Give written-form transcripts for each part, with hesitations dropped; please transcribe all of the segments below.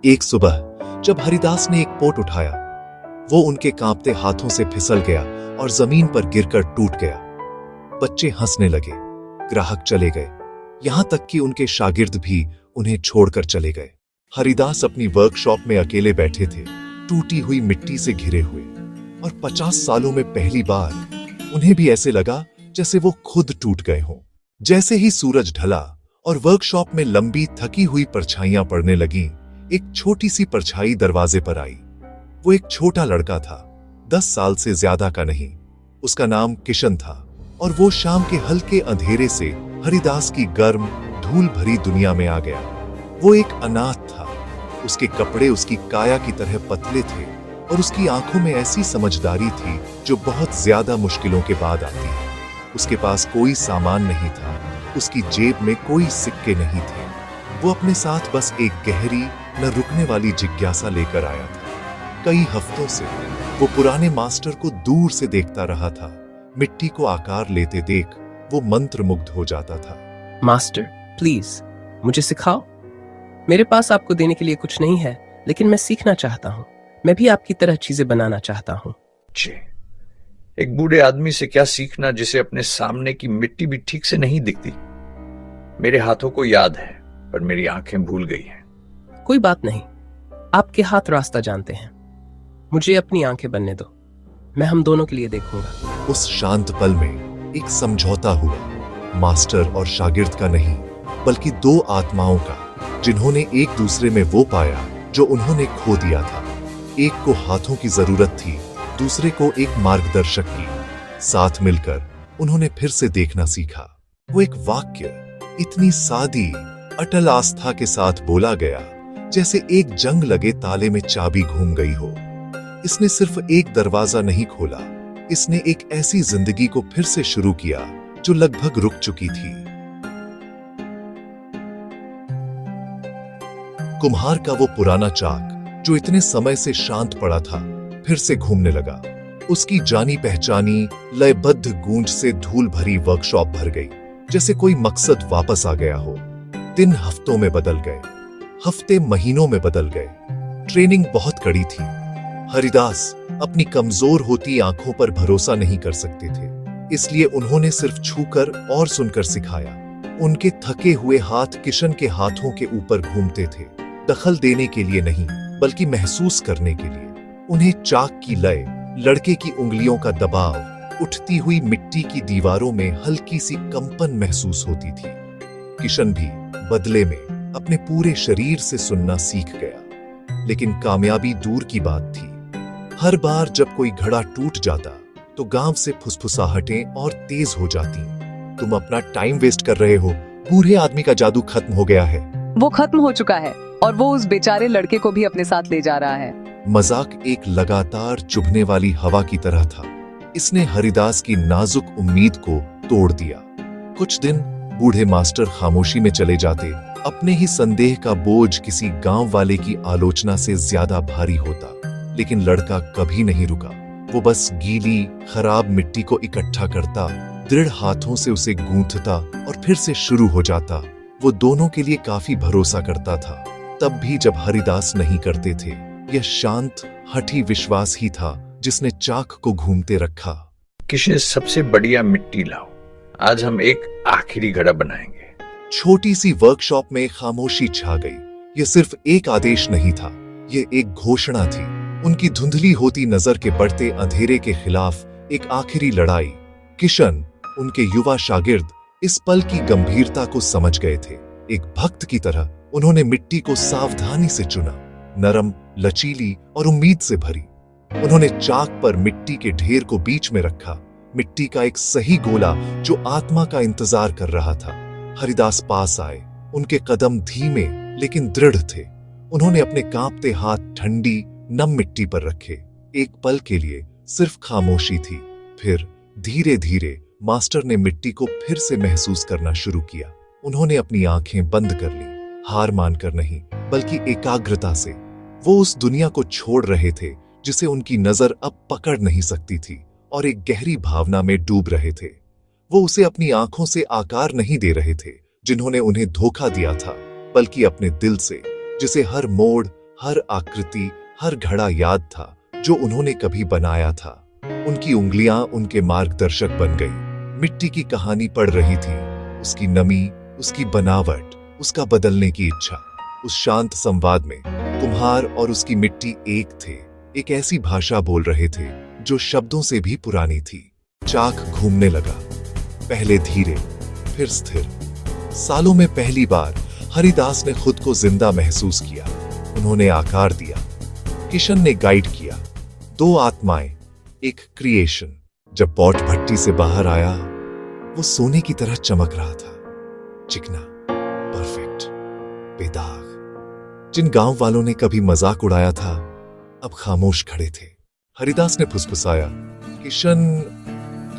एक सुबह जब हरिदास ने एक पोट उठाया, वो उनके कांपते हाथों से फिसल गया और जमीन पर गिरकर टूट गया। बच्चे हंसने लगे, ग्राहक चले गए, यहां तक कि उनके शागिर्द भी उन्हें छोड़कर चले गए। हरिदास अपनी वर्कशॉप में अकेले बैठे थे, टूटी हुई मिट्टी से घिरे हुए, और 50 सालों में पहली बार उन्हें भी ऐसे लगा जैसे वो खुद टूट गए हों। जैसे ही सूरज ढला और वर्कशॉप में लंबी थकी हुई परछाइयां पड़ने लगीं, एक छोटी सी परछाई दरवाजे पर आई। वो एक छोटा लड़का था, 10 साल से ज्यादा का नहीं। उसका नाम किशन था, और वो शाम के हल्के अंधेरे से हरिदास की गर्म धूल भरी दुनिया में आ गया। वो एक अनाथ था, उसके कपड़े उसकी काया की तरह पतले थे, और उसकी आंखों में ऐसी समझदारी थी जो बहुत ज्यादा मुश्किलों के बाद आती है। उसके पास कोई सामान नहीं था, उसकी जेब में कोई सिक्के नहीं थे। वो अपने साथ बस एक गहरी न रुकने वाली जिज्ञासा लेकर आया था। कई हफ्तों से वो पुराने मास्टर को दूर से देखता रहा था। मिट्टी को आकार लेते देख वो मंत्रमुग्ध हो जाता था। मास्टर, प्लीज मुझे सिखाओ। मेरे पास आपको देने के लिए कुछ नहीं है, लेकिन मैं सीखना चाहता हूँ। मैं भी आपकी तरह चीजें बनाना चाहता हूँ। एक बूढ़े आदमी से क्या सीखना जिसे अपने सामने की मिट्टी भी ठीक से नहीं दिखती। मेरे हाथों को याद है, पर मेरी आंखें भूल गई हैं। कोई बात नहीं, आपके हाथ रास्ता जानते हैं। मुझे अपनी आंखें बनने दो, मैं हम दोनों के लिए देखूंगा। उस शांत पल में एक समझौता हुआ, मास्टर और शागिर्द का नहीं, बल्कि दो आत्माओं का, जिन्होंने एक दूसरे में वो पाया जो उन्होंने खो दिया था। एक को हाथों की जरूरत थी, दूसरे को एक मार्गदर्शक की। साथ मिलकर उन्होंने फिर से देखना सीखा। वो एक वाक्य इतनी सादी अटल आस्था के साथ बोला गया, जैसे एक जंग लगे ताले में चाबी घूम गई हो। इसने सिर्फ एक दरवाजा नहीं खोला, इसने एक ऐसी जिंदगी को फिर से शुरू किया जो लगभग रुक चुकी थी। कुम्हार का वो पुराना चाक जो इतने समय से शांत पड़ा था, फिर से घूमने लगा। उसकी जानी पहचानी लयबद्ध गूंज से धूल भरी वर्कशॉप भर गई, जैसे कोई मकसद वापस आ गया हो। दिन हफ्तों में बदल गए, हफ्ते महीनों में बदल गए। ट्रेनिंग बहुत कड़ी थी। हरिदास अपनी कमजोर होती आंखों पर भरोसा नहीं कर सकते थे, इसलिए उन्होंने सिर्फ छूकर और सुनकर सिखाया। उनके थके हुए हाथ किशन के हाथों के ऊपर घूमते थे, दखल देने के लिए नहीं, बल्कि महसूस करने के लिए। उन्हें चाक की लय, लड़के की उंगलियों का दबाव, उठती हुई मिट्टी की दीवारों में हल्की सी कंपन महसूस होती थी। किशन भी बदले में अपने पूरे शरीर से सुनना सीख गया, लेकिन कामयाबी दूर की बात थी। हर बार जब कोई घड़ा टूट जाता तो गांव से फुसफुसाहटें और तेज हो जाती। तुम अपना टाइम वेस्ट कर रहे हो, बूढ़े आदमी का जादू खत्म हो गया है। वो खत्म हो चुका है, और वो उस बेचारे लड़के को भी अपने साथ ले जा रहा है। मजाक एक लगातार चुभने वाली हवा की तरह था। इसने हरिदास की नाजुक उम्मीद को तोड़ दिया। कुछ दिन बूढ़े मास्टर खामोशी में चले जाते, अपने ही संदेह का बोझ किसी गांव वाले की आलोचना से ज्यादा भारी होता। लेकिन लड़का कभी नहीं रुका। वो बस गीली खराब मिट्टी को इकट्ठा करता, दृढ़ हाथों से उसे गूंथता और फिर से शुरू हो जाता। वो दोनों के लिए काफी भरोसा करता था। तब भी जब हरिदास नहीं करते थे, यह शांत हठी विश्वास ही था जिसने चाक को घूमते रखा। किशन, सबसे बढ़िया मिट्टी लाओ, आज हम एक आखिरी घड़ा बनाएंगे। छोटी सी वर्कशॉप में खामोशी छा गई। यह सिर्फ एक आदेश नहीं था, यह एक घोषणा थी। उनकी धुंधली होती नजर के बढ़ते अंधेरे के खिलाफ एक आखिरी लड़ाई। किशन, उनके युवा शागिर्द, इस पल की गंभीरता को समझ गए थे। एक भक्त की तरह उन्होंने मिट्टी को सावधानी से चुना, नरम, लचीली और उम्मीद से भरी। उन्होंने चाक पर मिट्टी के ढेर को बीच में रखा, मिट्टी का एक सही गोला जो आत्मा का इंतजार कर रहा था। हरिदास पास आए, उनके कदम धीमे लेकिन दृढ़ थे। उन्होंने अपने कांपते हाथ ठंडी नम मिट्टी पर रखे। एक पल के लिए सिर्फ खामोशी थी, फिर धीरे धीरे मास्टर ने मिट्टी को फिर से महसूस करना शुरू किया। उन्होंने अपनी आंखें बंद कर ली, हार मानकर नहीं, बल्कि एकाग्रता से। वो उस दुनिया को छोड़ रहे थे जिसे उनकी नजर अब पकड़ नहीं सकती थी, और एक गहरी भावना में डूब रहे थे। वो उसे अपनी आंखों से आकार नहीं दे रहे थे जिन्होंने उन्हें धोखा दिया था, बल्कि अपने दिल से, जिसे हर मोड़, हर आकृति, हर घड़ा याद था जो उन्होंने कभी बनाया था। उनकी उंगलियां उनके मार्गदर्शक बन गई। मिट्टी की कहानी पढ़ रही थी, उसकी नमी, उसकी बनावट, उसका बदलने की इच्छा। उस शांत संवाद में कुम्हार और उसकी मिट्टी एक थे, एक ऐसी भाषा बोल रहे थे जो शब्दों से भी पुरानी थी। चाक घूमने लगा, पहले धीरे, फिर स्थिर। सालों में पहली बार हरिदास ने खुद को जिंदा महसूस किया। उन्होंने आकार दिया, किशन ने गाइड किया। दो आत्माएं, एक क्रिएशन। जब पॉट भट्टी से बाहर आया, वो सोने की तरह चमक रहा था, चिकना, परफेक्ट, बेदाग। जिन गांव वालों ने कभी मजाक उड़ाया था, अब खामोश खड़े थे। हरिदास ने फुसफुसाया, किशन,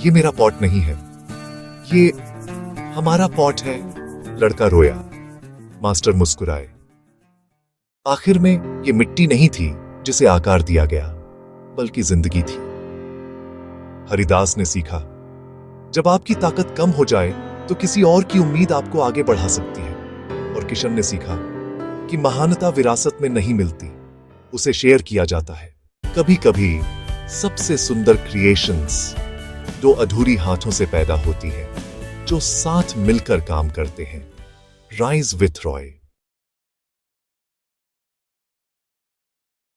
ये मेरा पॉट नहीं है, ये हमारा पॉट है। लड़का रोया, मास्टर मुस्कुराए। आखिर में ये मिट्टी नहीं थी जिसे आकार दिया गया, बल्कि जिंदगी थी। हरिदास ने सीखा, जब आपकी ताकत कम हो जाए तो किसी और की उम्मीद आपको आगे बढ़ा सकती है। और किशन ने सीखा कि महानता विरासत में नहीं मिलती, उसे शेयर किया जाता है। कभी कभी सबसे सुंदर क्रिएशंस दो अधूरी हाथों से पैदा होती है, जो साथ मिलकर काम करते हैं। Rise with Roy.